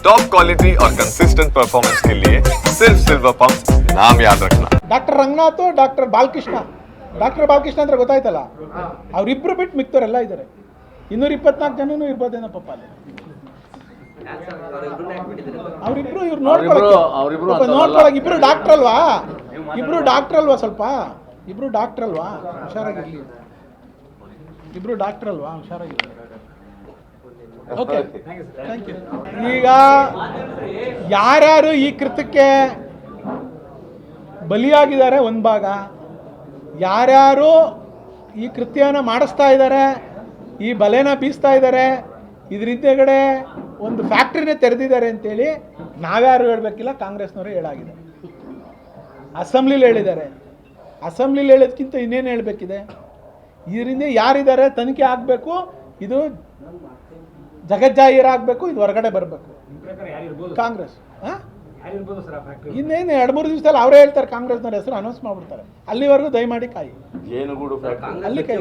Top quality और consistent performance के लिए सिर्फ सिल्वर पंप नाम याद रखना. ಡಾಕ್ಟರ್ ರಂಗನಾಥ್ ಡಾಕ್ಟರ್ ಬಾಲಕೃಷ್ಣ ಅಂದ್ರೆ ಗೊತ್ತಾಯ್ತಲ್ಲ, ಅವರಿಬ್ರು ಬಿಟ್ಟು ಮಿಕ್ತವರೆಲ್ಲ ಇದ್ದಾರೆ. 224 ಜನನೂ ಇರ್ಬೋದೇನೋ ಪಾಪ ಅಲ್ಲಿ. ಅವರಿಬ್ರು ಇವ್ರು ನೋಡ್ಕೊಳಕ್ಕೆ ಇಬ್ರು ಡಾಕ್ಟರ್ ಅಲ್ವಾ, ಸ್ವಲ್ಪ ಇಬ್ರು ಡಾಕ್ಟರ್ ಅಲ್ವಾ, ಹುಷಾರಾಗಿರ್ಲಿ. ಇಬ್ರು ಡಾಕ್ಟರ್ ಅಲ್ವಾ, ಹುಷಾರಾಗಿರ್ಲಿ. Okay, thank you. ಈಗ ಯಾರ್ಯಾರು ಈ ಕೃತ್ಯಕ್ಕೆ ಬಲಿಯಾಗಿದ್ದಾರೆ ಒಂದು ಭಾಗ, ಯಾರ್ಯಾರು ಈ ಕೃತ್ಯನ ಮಾಡಿಸ್ತಾ ಇದ್ದಾರೆ, ಈ ಬಲೆನ ಬೀಸ್ತಾ ಇದ್ದಾರೆ, ಇದ್ರ ಹಿಂದೆಗಡೆ ಒಂದು ಫ್ಯಾಕ್ಟ್ರಿನೇ ತೆರೆದಿದ್ದಾರೆ ಅಂತೇಳಿ ನಾವ್ಯಾರು ಹೇಳಬೇಕಿಲ್ಲ, ಕಾಂಗ್ರೆಸ್ನವರು ಹೇಳಾಗಿದೆ. ಅಸೆಂಬ್ಲಿಲಿ ಹೇಳಿದ್ದಾರೆ. ಅಸೆಂಬ್ಲಿಲಿ ಹೇಳೋದಕ್ಕಿಂತ ಇನ್ನೇನು ಹೇಳಬೇಕಿದೆ? ಇದರಿಂದ ಯಾರಿದ್ದಾರೆ ತನಿಖೆ ಆಗಬೇಕು, ಇದು ಜಗಜ್ಜಾಹೀರಾಗಬೇಕು, ಇದು ಹೊರಗಡೆ ಬರಬೇಕು. ಕಾಂಗ್ರೆಸ್ ಇನ್ನೇನು 2-3 ದಿವಸದಲ್ಲಿ ಅವರೇ ಹೇಳ್ತಾರೆ, ಕಾಂಗ್ರೆಸ್ನವ್ರ ಹೆಸರು ಅನೌನ್ಸ್ ಮಾಡ್ಬಿಡ್ತಾರೆ. ಅಲ್ಲಿವರೆಗೂ ದಯಮಾಡಿ ಕಾಯಿ. ಅಲ್ಲಿ ಕೈ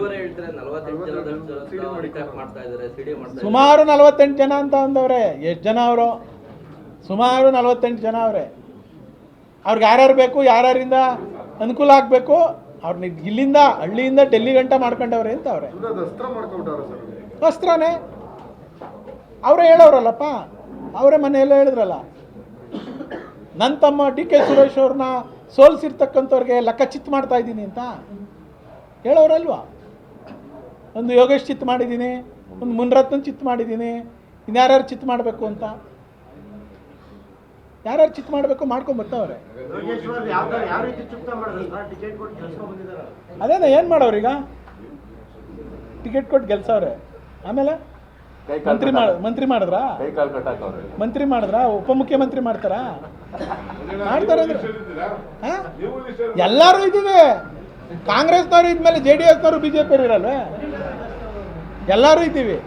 ಸುಮಾರು 48 ಜನ ಅಂತ ಅಂದವ್ರೆ. ಎಷ್ಟು ಜನ ಅವರು? ಸುಮಾರು 48 ಜನ ಅವರೇ. ಅವ್ರಿಗೆ ಯಾರ್ಯಾರು ಬೇಕು, ಯಾರ್ಯಾರಿಂದ ಅನುಕೂಲ ಆಗಬೇಕು, ಅವ್ರನ್ನ ಇಲ್ಲಿಂದ ಹಳ್ಳಿಯಿಂದ ಡೆಲ್ಲಿ ಗಂಟ ಮಾಡ್ಕೊಂಡವ್ರೆ ಅಂತ ಅವ್ರೆ. ಅಸ್ತ್ರನೇ ಅವರೇ ಹೇಳೋರಲ್ಲಪ್ಪ, ಅವರೇ ಮನೆಯೆಲ್ಲ ಹೇಳಿದ್ರಲ್ಲ, ನನ್ನ ತಮ್ಮ DK ಸುರೇಶ್ ಅವ್ರನ್ನ ಸೋಲಿಸಿರ್ತಕ್ಕಂಥವ್ರಿಗೆ ಲೆಕ್ಕ ಚಿತ್ತು ಮಾಡ್ತಾ ಇದ್ದೀನಿ ಅಂತ ಹೇಳೋರಲ್ವಾ. ಒಂದು ಯೋಗೇಶ್ ಚಿತ್ತು ಮಾಡಿದ್ದೀನಿ, ಒಂದು ಮುನ್ರತ್ನ ಚಿತ್ತು ಮಾಡಿದ್ದೀನಿ, ಇನ್ಯಾರ್ಯಾರು ಚಿತ್ತು ಮಾಡಬೇಕು ಅಂತ, ಯಾರ್ಯಾರು ಚಿತ್ತು ಮಾಡಬೇಕು ಮಾಡ್ಕೊಂಬರ್ತಾವ್ರೆ. ಅದೇನ ಏನು ಮಾಡೋರೀಗ? ಟಿಕೆಟ್ ಕೊಟ್ಟು ಗೆಲ್ಸವ್ರೆ, ಆಮೇಲೆ ಮಂತ್ರಿ ಮಾಡಿದ್ರಾ? ಮಂತ್ರಿ ಮಾಡಿದ್ರಾ? ಉಪಮುಖ್ಯಮಂತ್ರಿ ಮಾಡ್ತಾರಾ? ಮಾಡ್ತಾರೆ ಅಂದ್ರೆ ಎಲ್ಲರೂ ಇದ್ದೀವಿ. ಕಾಂಗ್ರೆಸ್ನವರು ಇದ್ಮೇಲೆ JDSನವರು BJP ಇರಲ್ವೇ? ಎಲ್ಲರೂ ಇದ್ದೀವಿ.